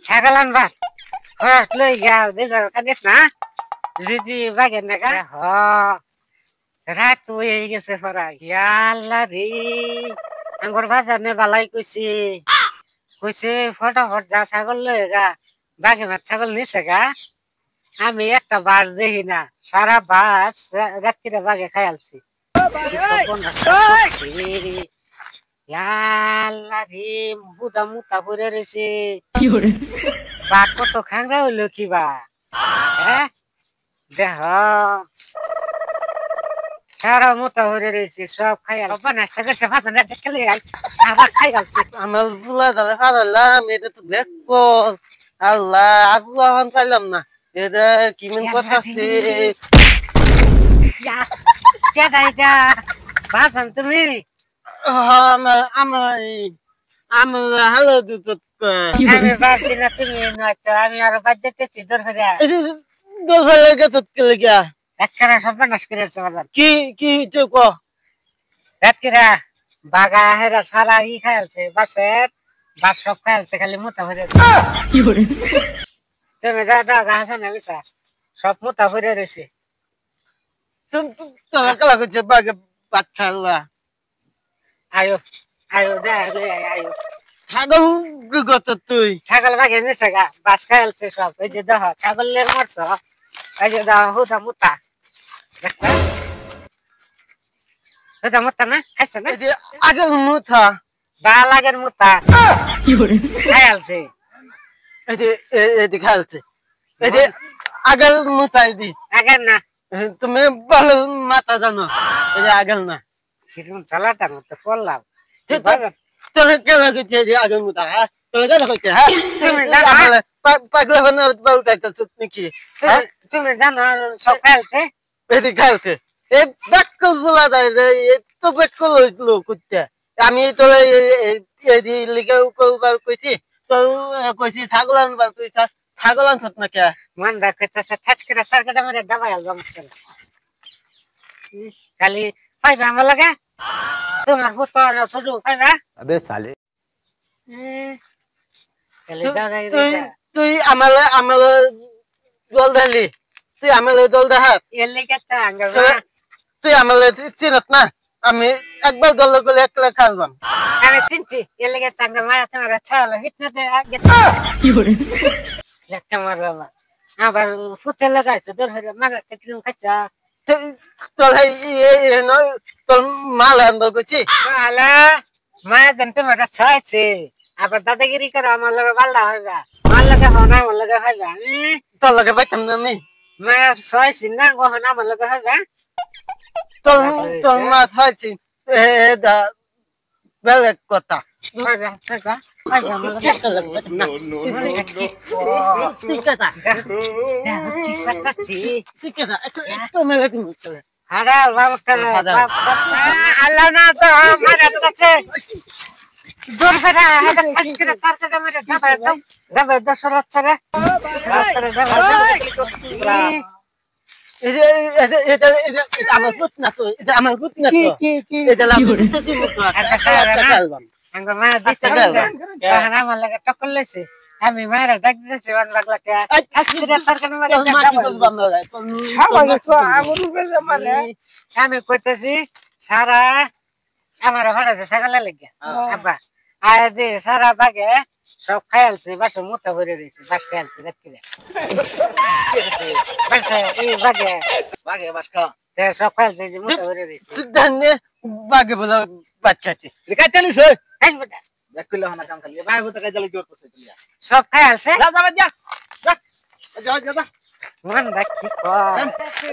ছাগল আনবা লই যাও দেজার কানিস না যদি বাগে না গা রাত হয়ে গেছে ফরাই আল্লাহ রে আঙ্গুর বাজার নে বালাই কইছে ফটাফট যা ছাগল লয়ে গা বাগে মাছ ছাগল নিছে গা আমি একটা বাস দেখি না সারা বাস রাত্রিরে বাগে খাইয়ালছি আল্লাহ রে বুদা মুতা করে রয়েছে বা কত খাংরা হইলো কি বা হ্যাঁ দেহ সারা মোটা হয়ে রয়েছে সব খাইয়াল নাস্তা করছে ভাষা না দেখলে সারা খাইয়ালছে আমার বুলা দাদা ফাদালাম এটা তো দেখবো আল্লাহ আল্লাহ পাইলাম না এটা কি মন করতেছে ভাষণ তুমি আমার হ্যালো আমি ভাবছি না তুমি নয়তো আমি আরো বাদ যেতেছি দূর ফেরা রাতকারা সব নাশ করে বাজার কি কি চোখ রাতকিরা বাগা হেরা সারা ই খাইছে বাসের বাস সব খাইছে খালি মোটা ভরে তুমি যা দাও গাছ না বিছা সব মোটা ভরে রয়েছে তোমার কালা করছে বাগে ভাত খাওয়া আয়ো আয়ো দে আয়ো ছাগল গত তুই ছাগল বাগে নিছে গা বাস খাইছে সব এই যে দেখ ছাগলের মরছ এই যে দাও হুদা মোটা হুদা মোটা না খাইছে না আগে মুথা বালাগের মোটা খাইছে এই যে এদি খাইছে এই যে আগের মুথাই দি আগের না তুমি ভালো মাথা জানো এই যে আগের না সেরকম চালাটার মতো পড়লাম তোকে কে লাগছে যে আগের মুথা হ্যাঁ তোকে কে লাগছে হ্যাঁ তুমি জানো পাগলা বানা বলতাইছ নাকি তুমি জানো সব খাইছে এদি খাইছে এই বেকল বলা যায় রে এত বেকল হইছিল কুত্তে আমি তো এদি লিগে উপর কইছি তো কইছি ছাগল আনবার তুই ছাগল আনছত না কে মান রাখতেছে ঠাচ করে সারকাটা মেরে দাবাই আলবাম খালি পাইবা আমার লাগা তোমার হতো না ছোট পাইবা আবে সালে খালি দাদাই তুই আমালে দল ঢালি তুই আমালে দল দেখাত এর লেগে তো আঙ্গাল তুই আমালে চিনত না আমি একবার দল করে একলা খাইলাম আমি চিনছি এর লেগে তো আঙ্গাল মায়া তোমার ছাড়লো হিটনাতে আগে একটা মার বাবা আবার ফুটে লাগাইছো তোর হয়ে মারা কেটে খাইছা তোর তোর মাল আনবার কইছি মালা মায়া দেন তোমার ছাইছে আবার দাদাগিরি করে আমার লগে বাল্লা হইবা আমার লগে হনা আমার লগে হইবা তোর লগে পাইতাম না আমি মায়া ছাইছি না গহনা আমার লগে হইবা তোর মা ছাইছি দা বেলেগ কথা হইবা হইবা হইবা আমার লগে না ঠিক আছে কি করতেছি ঠিক আছে তুমি লাগি মুছলে আরে বাবা করে আল্লাহ না তো মারা কাছে দূর ফেরা হাতে কাজ করে তার কাছে মেরে দাবা দশরথ ছেড়ে এটা আমার পুত না তো এটা আমার পুত না তো এটা লাভ দিতে দিব তো একটা খেলবাম আঙ্গ মা দিছে না আমার লাগে টকল লইছে আমি মারা ডাক দিতেছি ওর লাগলা কে আজকে তার কাছে মেরে আমি কইতেছি সারা আমার ভাড়া ছাগল লাগে আব্বা আয় দে সারা বাগে সব খাইলছে বাসে মোটা করে দিয়েছে বাস খাইলছে রাত্রিরে বাসে এই বাগে বাগে বাস খা সব খাইলছে যে মোটা করে দিয়েছে সিদ্ধান্তে বাগে বলা বাচ্চাটি কাটতে নিছে এই বেটা দেখলে হনা কাম খালি ভাই বলতে কাজে লাগি করতেছে তুইয়া সব খাইলছে যা যা যা যা যা মন রাখি কর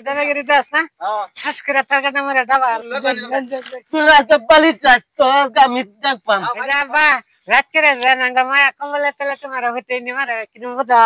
দাদাগিরি দাস না খাস করে তার কাছে মেরে ডাবা তুই তো পালিত যাস তো আমি দেখবাম আব্বা রাত করে জানাঙ্গা মায়া কমলে তেলে তোমার হইতে নি মারে কিন্তু বুঝা